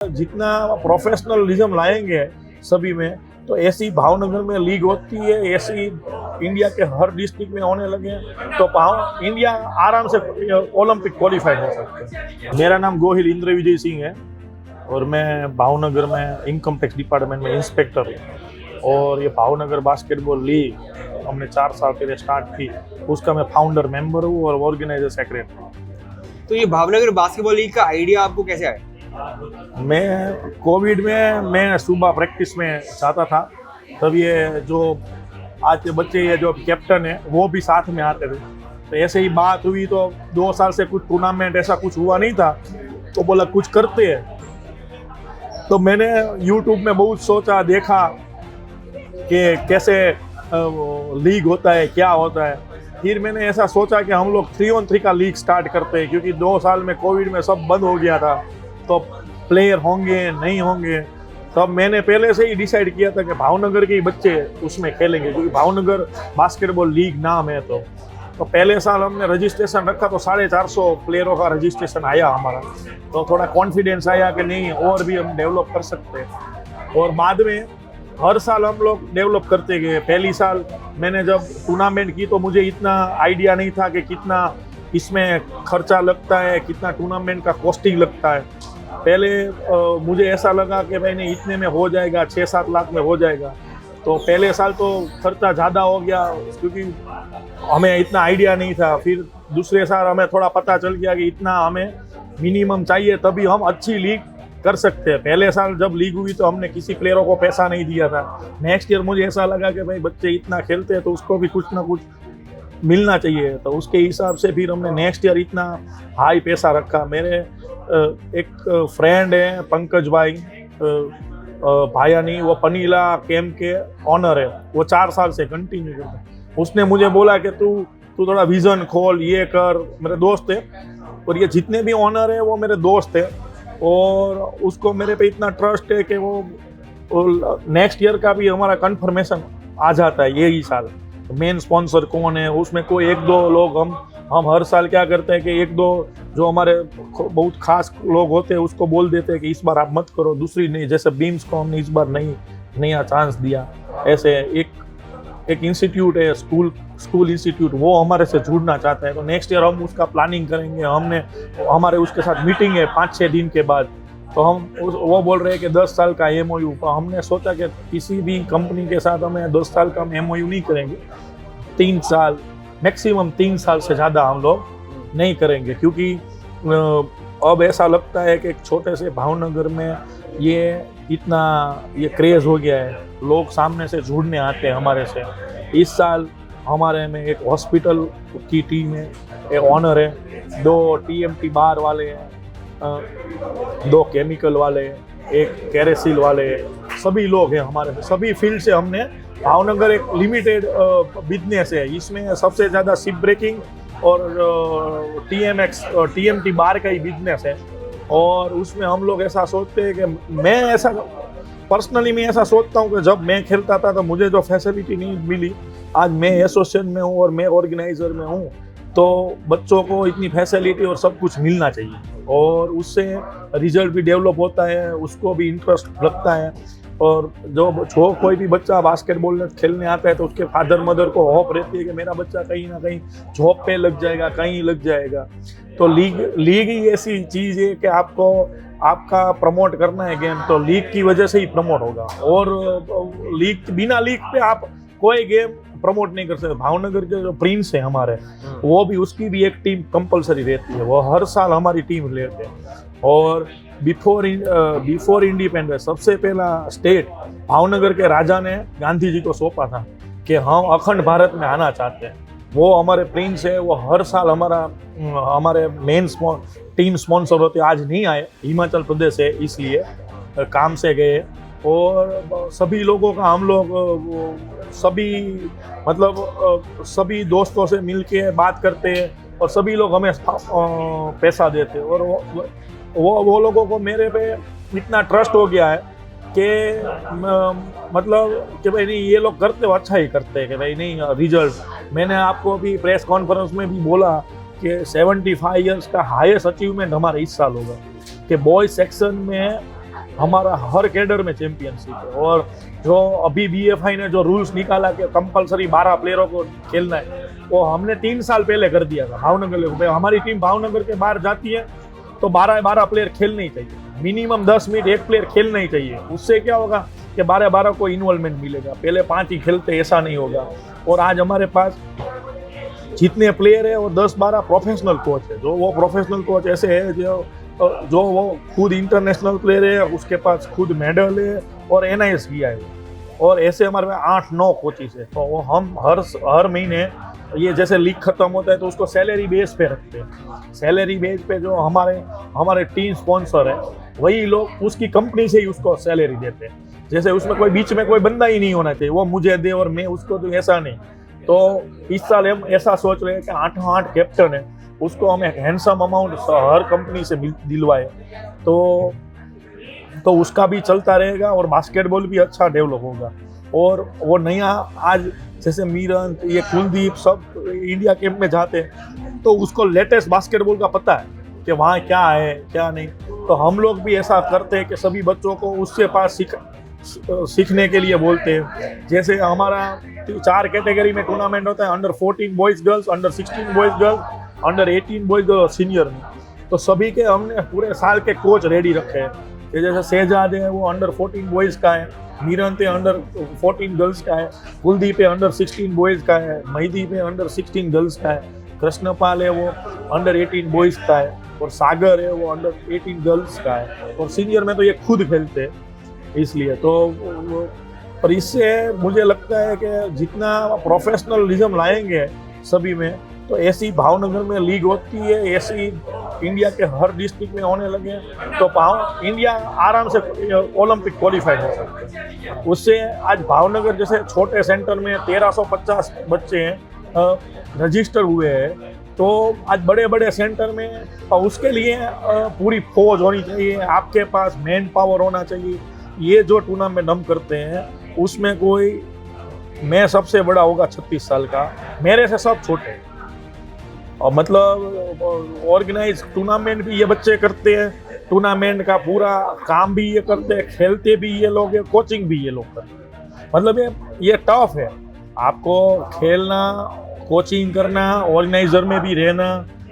जितना प्रोफेशनलिज्म लाएंगे सभी में, तो ऐसी भावनगर में लीग होती है, ऐसी इंडिया के हर डिस्ट्रिक्ट में होने लगे तो इंडिया आराम से ओलंपिक क्वालिफाइड हो सकते हैं। मेरा नाम गोहिल इंद्र विजय सिंह है और मैं भावनगर में इनकम टैक्स डिपार्टमेंट में इंस्पेक्टर हूँ। और ये भावनगर बास्केटबॉल लीग हमने 4 साल पहले स्टार्ट की, उसका मैं फाउंडर मेंबर हूँ और ऑर्गेनाइजर सेक्रेटरी हूँ। तो ये भावनगर बास्केटबॉल लीग का आइडिया आपको कैसे आया? मैं कोविड में मैं सुबह प्रैक्टिस में जाता था, तब ये जो आज के बच्चे ये जो कैप्टन है वो भी साथ में आते थे। तो ऐसे ही बात हुई तो 2 साल से कुछ टूर्नामेंट ऐसा कुछ हुआ नहीं था, तो बोला कुछ करते हैं। तो मैंने यूट्यूब में बहुत सोचा, देखा कि कैसे लीग होता है, क्या होता है। फिर मैंने ऐसा सोचा कि हम लोग 3-on-3 का लीग स्टार्ट करते हैं, क्योंकि 2 साल में कोविड में सब बंद हो गया था, तो प्लेयर होंगे नहीं होंगे। तब मैंने पहले से ही डिसाइड किया था कि भावनगर के ही बच्चे उसमें खेलेंगे, क्योंकि भावनगर बास्केटबॉल लीग नाम है। तो पहले साल हमने रजिस्ट्रेशन रखा तो 450 प्लेयरों का रजिस्ट्रेशन आया हमारा, तो थोड़ा कॉन्फिडेंस आया कि नहीं और भी हम डेवलप कर सकते हैं। और बाद में हर साल हम लोग डेवलप करते गए। पहली साल मैंने जब टूर्नामेंट की तो मुझे इतना आइडिया नहीं था कि कितना इसमें खर्चा लगता है, कितना टूर्नामेंट का कॉस्टिंग लगता है। पहले मुझे ऐसा लगा कि भाई नहीं, इतने में हो जाएगा, 6-7 लाख में हो जाएगा। तो पहले साल तो खर्चा ज़्यादा हो गया, क्योंकि हमें इतना आइडिया नहीं था। फिर दूसरे साल हमें थोड़ा पता चल गया कि इतना हमें मिनिमम चाहिए, तभी हम अच्छी लीग कर सकते हैं। पहले साल जब लीग हुई तो हमने किसी प्लेयरों को पैसा नहीं दिया था। नेक्स्ट ईयर मुझे ऐसा लगा कि भाई बच्चे इतना खेलते हैं तो उसको भी कुछ ना कुछ मिलना चाहिए, तो उसके हिसाब से फिर हमने नेक्स्ट ईयर इतना हाई पैसा रखा। मेरे एक फ्रेंड है पंकज भाई भायानी, वो पनीला कैंप के ऑनर है, वो 4 साल से कंटिन्यू करता है। उसने मुझे बोला कि तू थोड़ा विजन खोल, ये कर। मेरे दोस्त है और ये जितने भी ऑनर है वो मेरे दोस्त है, और उसको मेरे पे इतना ट्रस्ट है कि वो नेक्स्ट ईयर का भी हमारा कंफर्मेशन आ जाता है यही साल। मेन स्पॉन्सर कौन है, उसमें कोई 1-2 लोग हम हर साल क्या करते हैं कि 1-2 जो हमारे बहुत खास लोग होते हैं उसको बोल देते हैं कि इस बार आप मत करो, दूसरी नहीं। जैसे बीम्स को हमने इस बार नया चांस दिया। ऐसे एक इंस्टीट्यूट है, स्कूल इंस्टीट्यूट, वो हमारे से जुड़ना चाहता है, तो नेक्स्ट ईयर हम उसका प्लानिंग करेंगे। हमारे उसके साथ मीटिंग है 5-6 दिन के बाद। तो वो बोल रहे हैं कि 10 साल का MOU। तो हमने सोचा कि किसी भी कंपनी के साथ हमें 10 साल का MOU नहीं करेंगे, 3 साल मैक्सिमम, 3 साल से ज़्यादा हम लोग नहीं करेंगे। क्योंकि अब ऐसा लगता है कि एक छोटे से भावनगर में ये क्रेज़ हो गया है, लोग सामने से जुड़ने आते हैं हमारे से। इस साल हमारे में एक हॉस्पिटल की टीम है, एक ऑनर है, 2 TMT बार वाले हैं, 2 केमिकल वाले, एक कैरेसिल वाले, सभी लोग हैं हमारे में। सभी फील्ड से हमने भावनगर एक लिमिटेड बिजनेस है, इसमें सबसे ज़्यादा शिप ब्रेकिंग और TMT बार का ही बिजनेस है। और उसमें हम लोग ऐसा सोचते हैं कि मैं ऐसा सोचता हूँ कि जब मैं खेलता था तो मुझे जो फैसिलिटी नहीं मिली, आज मैं एसोसिएशन में हूँ और मैं ऑर्गेनाइजर में हूँ, तो बच्चों को इतनी फैसिलिटी और सब कुछ मिलना चाहिए, और उससे रिजल्ट भी डेवलप होता है, उसको भी इंटरेस्ट लगता है। और जो कोई भी बच्चा बास्केटबॉल खेलने आता है तो उसके फादर मदर को होप रहती है कि मेरा बच्चा कहीं ना कहीं जॉब पे लग जाएगा, कहीं लग जाएगा। तो लीग ही ऐसी चीज़ है कि आपका प्रमोट करना है गेम, तो लीग की वजह से ही प्रमोट होगा। और बिना लीग पे आप कोई गेम प्रमोट नहीं कर सकते। भावनगर के जो प्रिंस है हमारे, वो भी, उसकी भी एक टीम कंपलसरी रहती है, वो हर साल हमारी टीम लेते हैं। और बिफोर इंडिपेंडेंस सबसे पहला स्टेट भावनगर के राजा ने गांधी जी को सौंपा था कि हम अखंड भारत में आना चाहते हैं। वो हमारे प्रिंस है, वो हर साल हमारे मेन टीम स्पॉन्सर होते। आज नहीं आए, हिमाचल प्रदेश है इसलिए काम से गए। और सभी लोगों का हम लोग सभी दोस्तों से मिल के बात करते हैं, और सभी लोग हमें पैसा देते हैं। और वो लोगों को मेरे पे इतना ट्रस्ट हो गया है कि कि भाई नहीं, ये लोग करते हो अच्छा ही करते हैं, कि भाई नहीं रिजल्ट। मैंने आपको अभी प्रेस कॉन्फ्रेंस में भी बोला कि 75 ईयर्स का हाईएस्ट अचीवमेंट हमारा इस साल होगा, कि बॉयज सेक्शन में हमारा हर कैडर में चैंपियनशिप है। और जो अभी BFI ने जो रूल्स निकाला कि कंपलसरी 12 प्लेयरों को खेलना है, वो हमने 3 साल पहले कर दिया था भावनगर को। हमारी टीम भावनगर के बाहर जाती है तो 12 प्लेयर खेलने ही चाहिए, मिनिमम 10 मिनट एक प्लेयर खेलना ही चाहिए। उससे क्या होगा कि 12 को इन्वॉल्वमेंट मिलेगा, पहले 5 ही खेलते, ऐसा नहीं होगा। और आज हमारे पास जितने प्लेयर है वो 10-12 प्रोफेशनल कोच है। जो वो प्रोफेशनल कोच ऐसे है जो वो खुद इंटरनेशनल प्लेयर है, उसके पास खुद मेडल है और NIS किया है। और ऐसे हमारे पास 8-9 कोचिस है। तो वो हम हर महीने ये जैसे लीग खत्म होता है तो उसको सैलरी बेस पे रखते हैं। सैलरी बेस पे जो हमारे टीम स्पॉन्सर है वही लोग उसकी कंपनी से ही उसको सैलरी देते हैं। जैसे उसमें कोई बीच में कोई बंदा ही नहीं होना चाहिए, वो मुझे दे और मैं उसको दूं, ऐसा नहीं। तो इस साल हम ऐसा सोच रहे हैं कि 8 कैप्टन है, उसको हम एक हैंडसम अमाउंट हर कंपनी से दिलवाए तो उसका भी चलता रहेगा और बास्केटबॉल भी अच्छा डेवलप होगा। और वो नया आज जैसे मीरन, ये कुलदीप सब इंडिया कैंप में जाते हैं तो उसको लेटेस्ट बास्केटबॉल का पता है कि वहाँ क्या है क्या नहीं। तो हम लोग भी ऐसा करते हैं कि सभी बच्चों को उसके पास सीखने के लिए बोलते हैं। जैसे हमारा 4 कैटेगरी में टूर्नामेंट होता है, under 14 boys girls, under 16 boys girls, under 18 boys girls और सीनियर में। तो सभी के हमने पूरे साल के कोच रेडी रखे हैं। ये जैसे शहजाद है वो अंडर 14 बॉयज़ का है, मीरन पे अंडर 14 गर्ल्स का है, कुलदीप पे अंडर 16 बॉयज़ का है, महिदी पे अंडर 16 गर्ल्स का है, कृष्णपाल है वो अंडर 18 बॉयज़ का है और सागर है वो अंडर 18 गर्ल्स का है। और सीनियर में तो ये खुद खेलते हैं, इसलिए तो पर इससे मुझे लगता है कि जितना प्रोफेशनलिज्म लाएंगे सभी में तो ऐसी भावनगर में लीग होती है, ऐसी इंडिया के हर डिस्ट्रिक्ट में होने लगे तो इंडिया आराम से ओलंपिक क्वालिफाइड हो सकते हैं। उससे आज भावनगर जैसे छोटे सेंटर में 1350 बच्चे हैं रजिस्टर हुए हैं, तो आज बड़े बड़े सेंटर में उसके लिए पूरी फौज होनी चाहिए, आपके पास मैन पावर होना चाहिए। ये जो टूर्नामेंट हम करते हैं उसमें कोई, मैं सबसे बड़ा होगा 36 साल का, मेरे से सब छोटे, और मतलब ऑर्गेनाइज टूर्नामेंट भी ये बच्चे करते हैं, टूर्नामेंट का पूरा काम भी ये करते हैं, खेलते भी ये लोग हैं, कोचिंग भी ये लोग करते हैं। मतलब ये टफ है, आपको खेलना, कोचिंग करना, ऑर्गेनाइजर में भी रहना,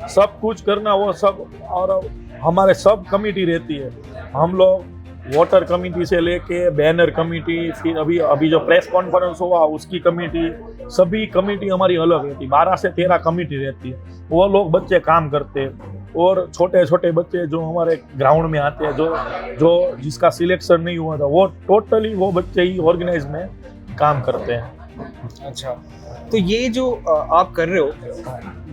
सब कुछ करना, वो सब। और हमारे सब कमेटी रहती है, हम लोग वोटर कमेटी से लेके बैनर कमेटी, फिर अभी जो प्रेस कॉन्फ्रेंस हुआ उसकी कमेटी, सभी कमेटी हमारी अलग रहती है। 12 से 13 कमेटी रहती है, वो लोग बच्चे काम करते हैं। और छोटे छोटे बच्चे जो हमारे ग्राउंड में आते हैं, जो जिसका सिलेक्शन नहीं हुआ था, वो टोटली वो बच्चे ही ऑर्गेनाइज में काम करते हैं। अच्छा, तो ये जो आप कर रहे हो,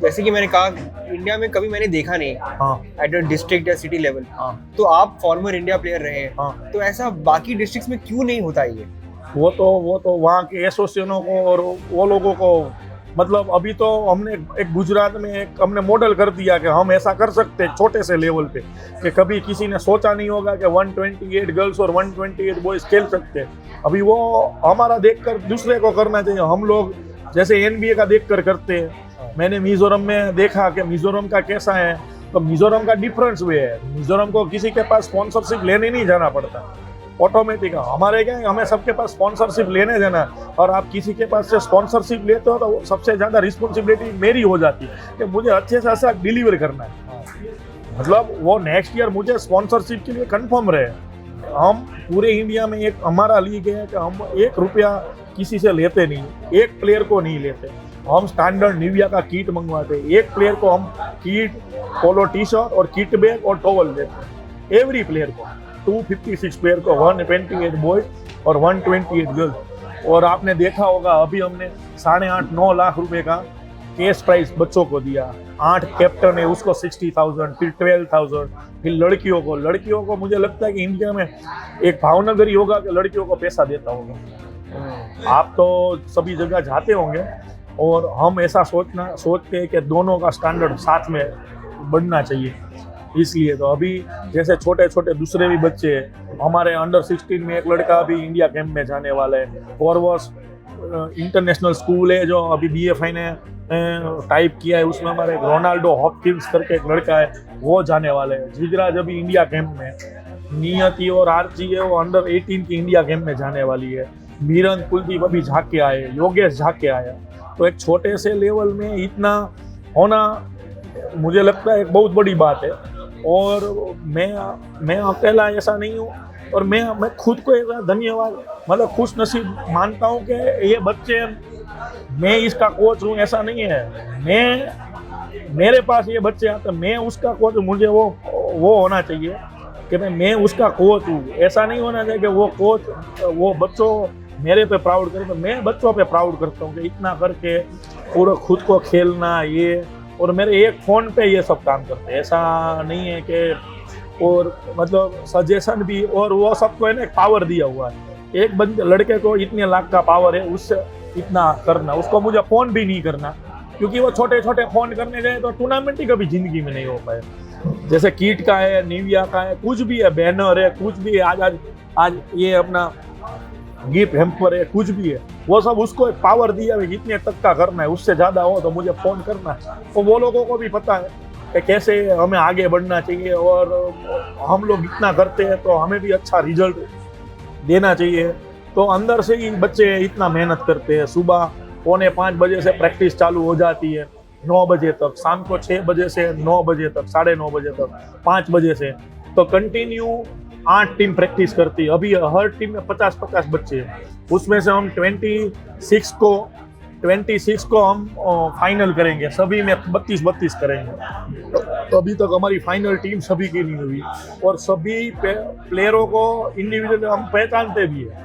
जैसे कि मैंने कहा इंडिया में कभी मैंने देखा नहीं एट अ डिस्ट्रिक्ट या सिटी लेवल। तो आप फॉर्मर इंडिया प्लेयर रहे हैं, तो ऐसा बाकी डिस्ट्रिक्ट्स में क्यों नहीं होता ये? वो तो वहाँ के एसोसिएशनों को और वो लोगों को, मतलब अभी तो हमने एक गुजरात में एक हमने मॉडल कर दिया कि हम ऐसा कर सकते हैं छोटे से लेवल पे, कि कभी किसी ने सोचा नहीं होगा कि 128 गर्ल्स और 128 बॉयज़ खेल सकते हैं। अभी वो हमारा देखकर दूसरे को करना चाहिए। हम लोग जैसे NBA का देखकर करते हैं। मैंने मिजोरम में देखा कि मिजोरम का कैसा है, तो मिजोरम का डिफरेंस वे है। मिजोरम को किसी के पास स्पॉन्सरशिप लेने नहीं जाना पड़ता, ऑटोमेटिक। हमारे क्या है, हमें सबके पास स्पॉन्सरशिप लेने देना, और आप किसी के पास से स्पॉन्सरशिप लेते हो तो सबसे ज़्यादा रिस्पॉन्सिबिलिटी मेरी हो जाती है कि मुझे अच्छे से अच्छा डिलीवर करना है। मतलब वो नेक्स्ट ईयर मुझे स्पॉन्सरशिप के लिए कंफर्म रहे। हम पूरे इंडिया में एक हमारा लीग है कि हम 1 रुपया किसी से लेते नहीं, एक प्लेयर को नहीं लेते। हम स्टैंडर्ड निविया का किट मंगवाते, एक प्लेयर को हम किट, पोलो टी-शर्ट और किट बैग और टॉवल देते, एवरी प्लेयर को। 256 प्लेयर को, 128 बॉयज और 128 गर्ल्स। और आपने देखा होगा अभी हमने 8.5-9 लाख रुपए का कैश प्राइज बच्चों को दिया। 8 कैप्टन है, उसको 60,000, फिर 12,000, फिर लड़कियों को मुझे लगता है कि इंडिया में एक भावनगर ही होगा कि लड़कियों को पैसा देता होगा। आप तो सभी जगह जाते होंगे, और हम ऐसा सोचते हैं कि दोनों का स्टैंडर्ड साथ में बढ़ना चाहिए। इसलिए तो अभी जैसे छोटे छोटे दूसरे भी बच्चे हैं, हमारे अंडर 16 में एक लड़का अभी इंडिया कैंप में जाने वाला है। फॉरवर्स इंटरनेशनल स्कूल है जो अभी BFI ने टाइप किया है, उसमें हमारे रोनाल्डो हॉपकिंस करके एक लड़का है, वो जाने वाले हैं। जिगराज अभी इंडिया कैंप में, नियति और आरजी है वो अंडर 18 की इंडिया गेम में जाने वाली है। मीरन कुलदीप अभी झाके आए, योगेश झाके आया। तो एक छोटे से लेवल में इतना होना मुझे लगता है एक बहुत बड़ी बात है। और मैं अकेला ऐसा नहीं हूँ, और मैं खुद को ऐसा धन्यवाद मतलब खुश नसीब मानता हूँ कि ये बच्चे, मैं इसका कोच हूँ ऐसा नहीं है। मेरे पास ये बच्चे आते, मैं उसका कोच, मुझे वो होना चाहिए कि मैं उसका कोच हूँ। ऐसा नहीं होना चाहिए कि वो कोच वो बच्चों मेरे पे प्राउड करे, तो मैं बच्चों पे प्राउड करता हूँ कि इतना करके पूरा खुद को खेलना ये, और मेरे एक फ़ोन पे ये सब काम करते हैं। ऐसा नहीं है कि, और मतलब सजेशन भी, और वो सबको है ना एक पावर दिया हुआ है। एक बंदे लड़के को इतने लाख का पावर है, उससे इतना करना, उसको मुझे फ़ोन भी नहीं करना, क्योंकि वो छोटे छोटे फ़ोन करने गए तो टूर्नामेंट ही कभी ज़िंदगी में नहीं हो पाए। जैसे कीट का है, निविया का है, कुछ भी है, बैनर है, कुछ भी है, आज ये अपना गिफ्ट हैम्पर है, कुछ भी है, वो सब उसको एक पावर दिया है, इतने तक का करना है, उससे ज़्यादा हो तो मुझे फ़ोन करना है। तो वो लोगों को भी पता है कि कैसे हमें आगे बढ़ना चाहिए, और हम लोग इतना करते हैं तो हमें भी अच्छा रिजल्ट देना चाहिए। तो अंदर से ही बच्चे इतना मेहनत करते हैं। सुबह 4:45 बजे से प्रैक्टिस चालू हो जाती है 9 बजे तक, शाम को 6 बजे से 9 बजे तक, 9:30 बजे तक, 5 बजे से, तो कंटिन्यू 8 टीम प्रैक्टिस करती है। अभी हर टीम में 50-50 बच्चे हैं, उसमें से हम 26 को हम फाइनल करेंगे, सभी में 32-32 करेंगे। तो अभी तक हमारी फाइनल टीम सभी की नहीं हुई, और सभी प्लेयरों को इंडिविजुअल हम पहचानते भी है।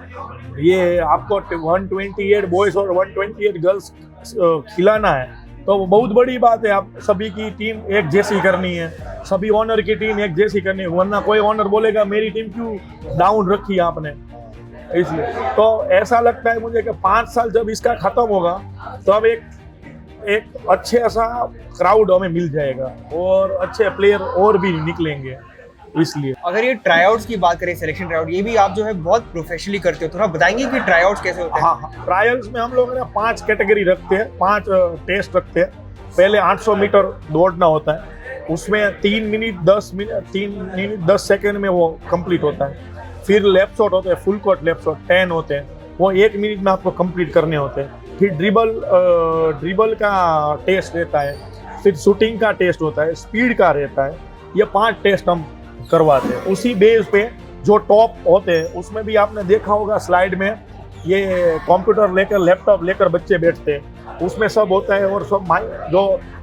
ये आपको 128 बॉयज़ और 128 गर्ल्स खिलाना है, तो वो बहुत बड़ी बात है। आप सभी की टीम एक जैसी करनी है, सभी ऑनर की टीम एक जैसी करनी है, वरना कोई ऑनर बोलेगा मेरी टीम क्यों डाउन रखी आपने, इसलिए। तो ऐसा लगता है मुझे कि 5 साल जब इसका ख़त्म होगा तो अब एक अच्छे ऐसा क्राउड हमें मिल जाएगा, और अच्छे प्लेयर और भी निकलेंगे। इसलिए अगर ये ट्राईआउट्स की बात करें, सिलेक्शन ट्राईआउट, ये भी आप जो है बहुत प्रोफेशनली करते हो, थोड़ा बताएंगे कि ट्राईआउट्स कैसे होते हैं? हाँ, ट्रायल्स में हम लोग ना 5 कैटेगरी रखते हैं, 5 टेस्ट रखते हैं। पहले 800 मीटर दौड़ना होता है, उसमें 3 मिनट 10 सेकेंड में वो कंप्लीट होता है। फिर लेफ्ट शॉट होते हैं, फुल कोर्ट लेफ्ट शॉट 10 होते हैं, वो 1 मिनट में आपको कंप्लीट करने होते हैं। फिर ड्रिबल का टेस्ट रहता है, फिर शूटिंग का टेस्ट होता है, स्पीड का रहता है। ये 5 टेस्ट हम करवाते हैं। उसी बेस पे जो टॉप होते हैं, उसमें भी आपने देखा होगा स्लाइड में, ये कंप्यूटर लेकर लैपटॉप लेकर बच्चे बैठते हैं, उसमें सब होता है। और सब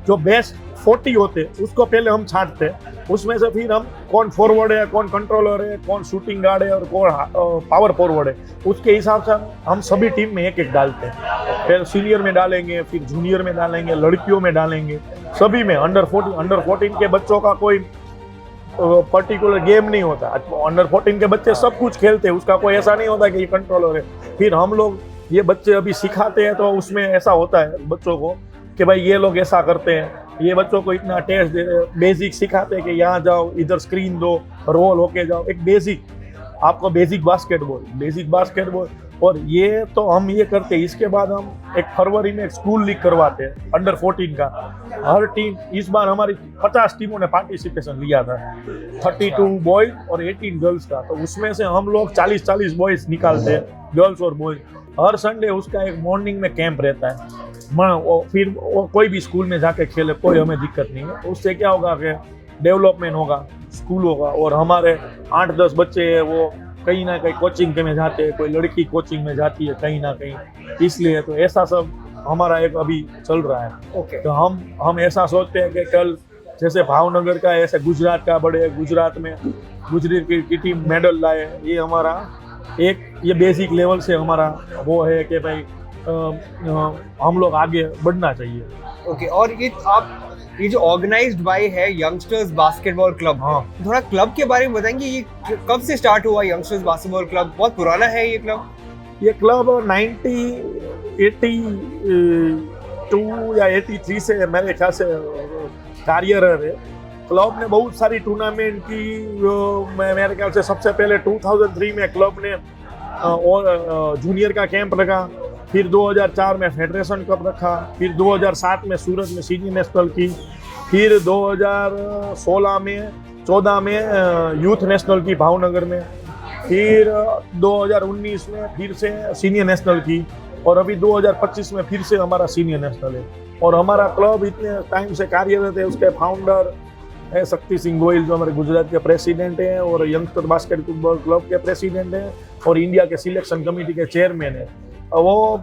जो बेस्ट 40 होते हैं उसको पहले हम छांटते हैं, उसमें से फिर हम कौन फॉरवर्ड है, कौन कंट्रोलर है, कौन शूटिंग गार्ड है, और कौन पावर फॉरवर्ड है, उसके हिसाब से हम सभी टीम में एक डालते हैं। फिर सीनियर में डालेंगे, फिर जूनियर में डालेंगे, लड़कियों में डालेंगे, सभी में। अंडर 14 के बच्चों का कोई पर्टिकुलर गेम नहीं होता। अंडर 14 के बच्चे सब कुछ खेलते हैं, उसका कोई ऐसा नहीं होता कि ये कंट्रोलर है। फिर हम लोग ये बच्चे अभी सिखाते हैं, तो उसमें ऐसा होता है बच्चों को कि भाई ये लोग ऐसा करते हैं, ये बच्चों को इतना टेस्ट दे, बेसिक सिखाते हैं कि यहाँ जाओ, इधर स्क्रीन दो, रोल होके जाओ, एक बेसिक आपको बेसिक बास्केटबॉल। और ये तो हम ये करते हैं। इसके बाद हम एक फरवरी में एक स्कूल लीग करवाते हैं अंडर 14 का। हर टीम, इस बार हमारी 50 टीमों ने पार्टिसिपेशन लिया था, 32 बॉयज और 18 गर्ल्स का। तो उसमें से हम लोग 40 बॉयज निकालते हैं, गर्ल्स और बॉयज। हर संडे उसका एक मॉर्निंग में कैंप रहता है। फिर वो कोई भी स्कूल में जाके खेले, कोई हमें दिक्कत नहीं है। उससे क्या होगा कि डेवलपमेंट होगा, स्कूल होगा, और हमारे 8-10 बच्चे हैं वो कहीं ना कहीं कोचिंग में जाते हैं, कोई लड़की कोचिंग में जाती है कहीं ना कहीं। इसलिए तो ऐसा सब हमारा एक अभी चल रहा है। ओके। तो हम ऐसा सोचते हैं कि कल जैसे भावनगर का, ऐसे गुजरात का बढ़े, गुजरात में गुजरात की टीम मेडल लाए। ये हमारा एक ये बेसिक लेवल से हमारा वो है कि भाई हम लोग आगे बढ़ना चाहिए। ओके। और ये जो ऑर्गेनाइज्ड बाय है यंगस्टर्स बास्केटबॉल क्लब, हाँ, थोड़ा क्लब के बारे में बताएंगे, ये कब से स्टार्ट हुआ यंगस्टर्स बास्केटबॉल क्लब? बहुत पुराना है ये क्लब? ये क्लब 1982 या 83 से मेरे ख्याल से कार्यरत है। क्लब ने बहुत सारी टूर्नामेंट की। मेरे ख्याल से सबसे पहले 2003 में क्लब ने और जूनियर का कैंप रखा, फिर 2004 में फेडरेशन कप रखा, फिर 2007 में सूरत में सीनियर नेशनल की, फिर 2016 में 14 में यूथ नेशनल की भावनगर में, फिर 2019 में फिर से सीनियर नेशनल की, और अभी 2025 में फिर से हमारा सीनियर नेशनल है। और हमारा क्लब इतने टाइम से कार्यरत है, उसके फाउंडर है शक्ति सिंह गोयल जो हमारे गुजरात के प्रेसिडेंट हैं, और यंगस्टर बास्केटबॉल क्लब के प्रेसिडेंट हैं, और इंडिया के सिलेक्शन कमेटी के चेयरमैन हैं। वो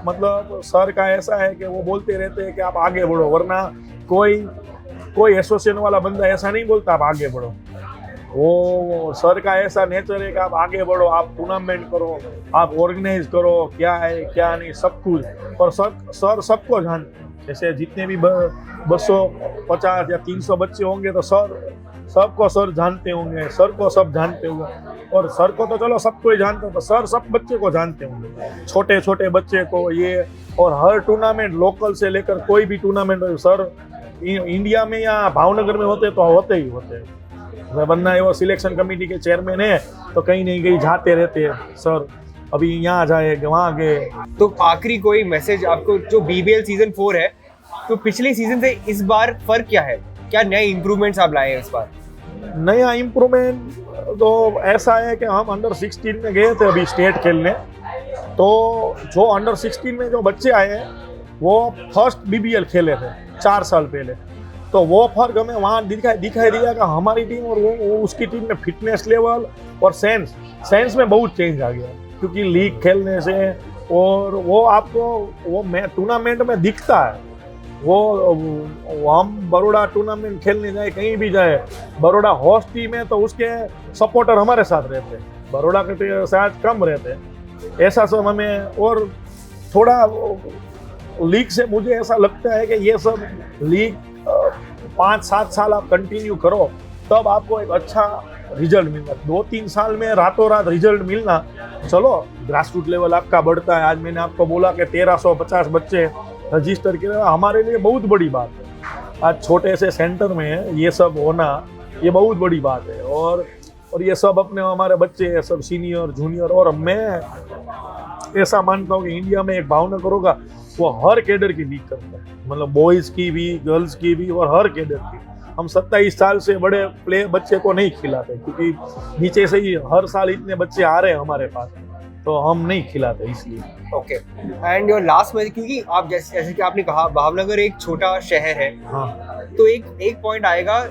मतलब सर का ऐसा है कि वो बोलते रहते हैं कि आप आगे बढ़ो, वरना कोई एसोसिएशन वाला बंदा ऐसा नहीं बोलता आप आगे बढ़ो। वो सर का ऐसा नेचर है कि आप आगे बढ़ो, आप टूर्नामेंट करो, आप ऑर्गेनाइज करो, क्या है क्या नहीं सब कुछ। और सर सबको जानते हैं, जैसे जितने भी 250 या 300 बच्चे होंगे तो सबको सर जानते होंगे, सर को सब जानते होंगे। और सर को तो चलो सबको ही जानते हो, तो सर सब बच्चे को जानते होंगे, छोटे छोटे बच्चे को ये। और हर टूर्नामेंट लोकल से लेकर कोई भी टूर्नामेंट हो, सर इंडिया में या भावनगर में होते तो होते ही होते हैं। वरना वो सिलेक्शन कमेटी के चेयरमैन है तो कहीं नहीं कहीं जाते रहते हैं सर, अभी यहाँ जाए वहाँ गए। तो आखिरी कोई मैसेज आपको, जो BBL सीजन 4 है, तो पिछले सीजन से इस बार फर्क क्या है, क्या नए इंप्रूवमेंट्स आप लाए हैं इस बार? नया इम्प्रूवमेंट तो ऐसा है कि हम अंडर 16 में गए थे अभी स्टेट खेलने, तो जो अंडर 16 में जो बच्चे आए हैं वो फर्स्ट BBL खेले थे 4 साल पहले। तो वो फर्क हमें वहाँ दिखाई दिया कि हमारी टीम और वो उसकी टीम में फिटनेस लेवल और सेंस में बहुत चेंज आ गया, क्योंकि लीग खेलने से। और वो आपको वो टूर्नामेंट में दिखता है। वो हम बड़ौदा टूर्नामेंट खेलने जाए, कहीं भी जाए, बड़ौदा होस्ट टीम है तो उसके सपोर्टर हमारे साथ रहते हैं, बड़ौदा के साथ कम रहते हैं। ऐसा सब हमें, और थोड़ा लीग से मुझे ऐसा लगता है कि ये सब लीग 5-7 साल आप कंटिन्यू करो तब आपको एक अच्छा रिजल्ट मिलना। 2-3 साल में रातों रात रिजल्ट मिलना, चलो ग्रासरूट लेवल आपका बढ़ता है। आज मैंने आपको बोला कि 1350 बच्चे रजिस्टर किए, हमारे लिए बहुत बड़ी बात है। आज छोटे से सेंटर में ये सब होना ये बहुत बड़ी बात है। और ये सब अपने हमारे बच्चे सब सीनियर जूनियर, और मैं ऐसा मानता हूँ कि इंडिया में एक भावनगर होगा वो हर कैडर की लीग करता है, मतलब बॉयज़ की भी गर्ल्स की भी और हर कैडर की। हम 27 साल से बड़े बच्चे को नहीं खिलाते, क्योंकि नीचे से ही हर साल इतने बच्चे आ रहे हैं हमारे पास, तो हम नहीं खिलाते इसलिए। ओके, एंड योर लास्ट में, क्योंकि आप जैसे कि आपने कहा भावनगर एक छोटा शहर है, हाँ, तो एक पॉइंट आएगा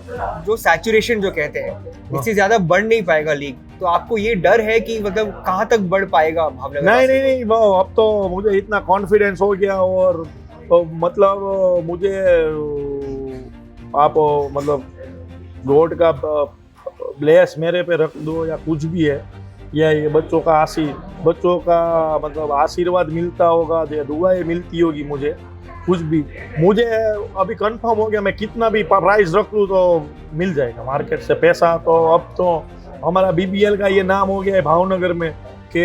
जो सैचुरेशन जो कहते हैं, इससे ज्यादा बढ़ नहीं पाएगा लीग। तो आपको ये डर है कि मतलब कहाँ तक बढ़ पाएगा भावनगर? नहीं, वो अब तो मुझे इतना कॉन्फिडेंस हो गया। और तो मतलब मुझे आप मतलब गॉड का ब्लेस मेरे पे रख दो या कुछ भी है, या ये बच्चों का मतलब आशीर्वाद मिलता होगा, या दुआएं मिलती होगी, मुझे कुछ भी, मुझे अभी कंफर्म हो गया मैं कितना भी प्राइस रख लूँ तो मिल जाएगा मार्केट से पैसा। तो अब तो हमारा BBL का ये नाम हो गया है भावनगर में कि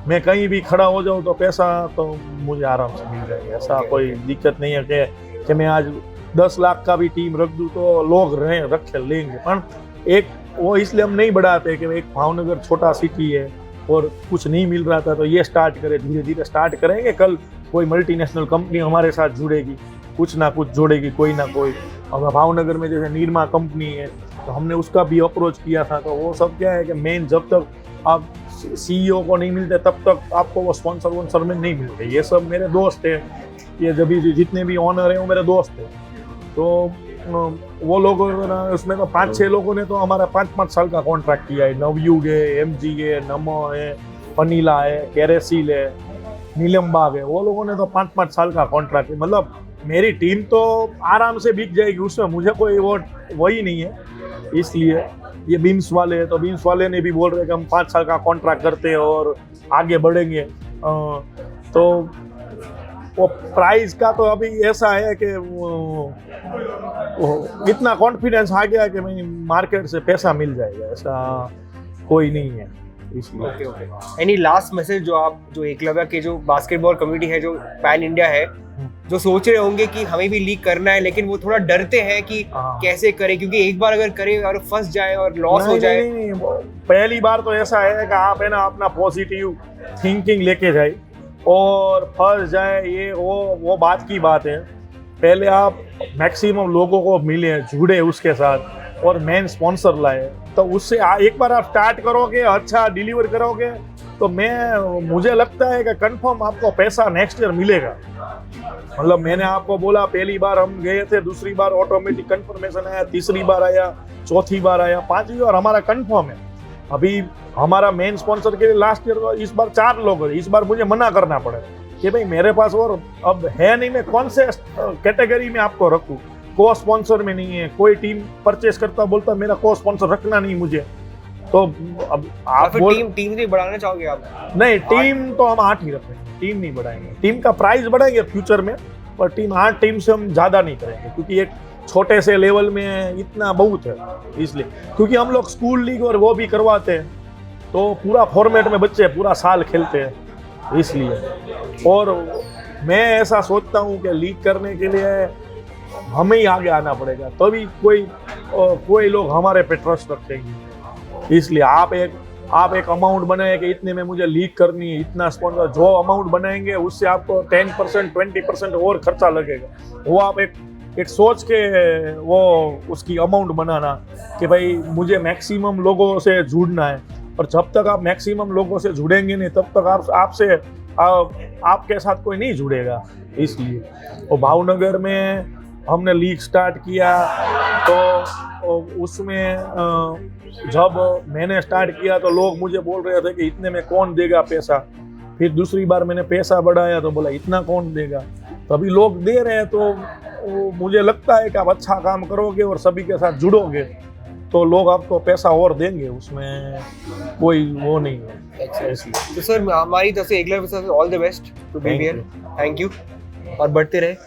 मैं कहीं भी खड़ा हो जाऊँ तो पैसा तो मुझे आराम से मिल जाएगा। ऐसा कोई दिक्कत नहीं है कि मैं आज 10 लाख का भी टीम रख दूँ तो लोग रख लेंगे। पर एक वो इसलिए हम नहीं बढ़ाते कि एक भावनगर छोटा सिटी है और कुछ नहीं मिल रहा था तो ये स्टार्ट करें, धीरे धीरे स्टार्ट करेंगे। कल कोई मल्टीनेशनल कंपनी हमारे साथ जुड़ेगी, कुछ ना कुछ जोड़ेगी कोई ना कोई। अब भावनगर में जैसे निरमा कंपनी है तो हमने उसका भी अप्रोच किया था। तो वो सब क्या है कि मेन जब तक आप CEO को नहीं मिलते तब तक आपको वो स्पॉन्सर में नहीं मिलते। ये सब मेरे दोस्त हैं, ये जब भी जितने भी ऑनर हैं वो मेरे दोस्त हैं। तो वो लोगों ने उसमें तो 5-6 लोगों ने तो हमारा 5-5 साल का कॉन्ट्रैक्ट किया है। नवयुग है, MG है, नमो है, पनीला है, कैरेसिल है, नीलमबाग है, वो लोगों ने तो 5-5 साल का कॉन्ट्रैक्ट है। मतलब मेरी टीम तो आराम से बिक जाएगी, उसमें मुझे कोई वो वही नहीं है। इसलिए ये बीम्स वाले हैं तो बीम्स वाले ने भी बोल रहे कि हम 5 साल का कॉन्ट्रैक्ट करते हैं और आगे बढ़ेंगे। तो वो प्राइस का तो अभी ऐसा है कि इतना कॉन्फिडेंस आ गया कि मैं मार्केट से पैसा मिल जाएगा, ऐसा कोई नहीं है। ओके। एनी लास्ट मैसेज जो एकलव्य के जो बास्केटबॉल कम्युनिटी है जो पैन इंडिया है, जो सोच रहे होंगे कि हमें भी लीग करना है लेकिन वो थोड़ा डरते हैं कि कैसे करें, क्योंकि एक बार अगर करें और फंस जाए और लॉस हो जाए। नहीं, पहली बार तो ऐसा है कि आप है ना अपना पॉजिटिव थिंकिंग लेके जाए और फंस जाए, ये वो बात की बात है। पहले आप मैक्सिमम लोगों को मिले, जुड़े उसके साथ, और मेन स्पॉन्सर लाए, तो उससे एक बार आप स्टार्ट करोगे, अच्छा डिलीवर करोगे, तो मुझे लगता है कि कंफर्म आपको पैसा नेक्स्ट ईयर मिलेगा। मतलब मैंने आपको बोला पहली बार हम गए थे, दूसरी बार ऑटोमेटिक कंफर्मेशन आया, तीसरी बार आया, चौथी बार आया, पांचवी बार हमारा कंफर्म है। अभी हमारा मेन स्पॉन्सर के लिए लास्ट ईयर इस बार 4 लोग हैं, इस बार मुझे मना करना पड़े कि भाई मेरे पास और अब है नहीं, मैं कौन से कैटेगरी में आपको रखूं, को स्पॉन्सर में नहीं है। कोई टीम परचेस करता बोलता मेरा को स्पॉन्सर रखना नहीं मुझे, तो अब आप टीम नहीं बढ़ाना चाहोगे आप? नहीं, टीम तो हम 8 ही रखेंगे, टीम नहीं बढ़ाएंगे। टीम का प्राइस बढ़ाएंगे फ्यूचर में, पर टीम 8 टीम से हम ज़्यादा नहीं करेंगे, क्योंकि एक छोटे से लेवल में इतना बहुत है, इसलिए क्योंकि हम लोग स्कूल लीग और वो भी करवाते हैं, तो पूरा फॉर्मेट में बच्चे पूरा साल खेलते हैं, इसलिए। और मैं ऐसा सोचता हूँ कि लीग करने के लिए हमें ही आगे आना पड़ेगा, तभी कोई लोग हमारे पे ट्रस्ट रखेंगे। इसलिए आप एक अमाउंट बनाए कि इतने में मुझे लीग करनी है, इतना स्पॉन्सर, जो अमाउंट बनाएंगे उससे आपको 10% 20% और खर्चा लगेगा, वो आप एक सोच के वो उसकी अमाउंट बनाना कि भाई मुझे मैक्सिमम लोगों से जुड़ना है। और जब तक आप मैक्सिमम लोगों से जुड़ेंगे नहीं, तब तक आपके साथ कोई नहीं जुड़ेगा। इसलिए और भावनगर में हमने लीग स्टार्ट किया, तो उसमें जब मैंने स्टार्ट किया तो लोग मुझे बोल रहे थे कि इतने में कौन देगा पैसा। फिर दूसरी बार मैंने पैसा बढ़ाया तो बोला इतना कौन देगा, तो अभी लोग दे रहे हैं, तो मुझे लगता है कि आप अच्छा काम करोगे और सभी के साथ जुड़ोगे तो लोग आपको पैसा और देंगे, उसमें कोई वो नहीं है। तो सर हमारी तरफ से Eklavya sir all the best to be here, thank you और बढ़ते रहे।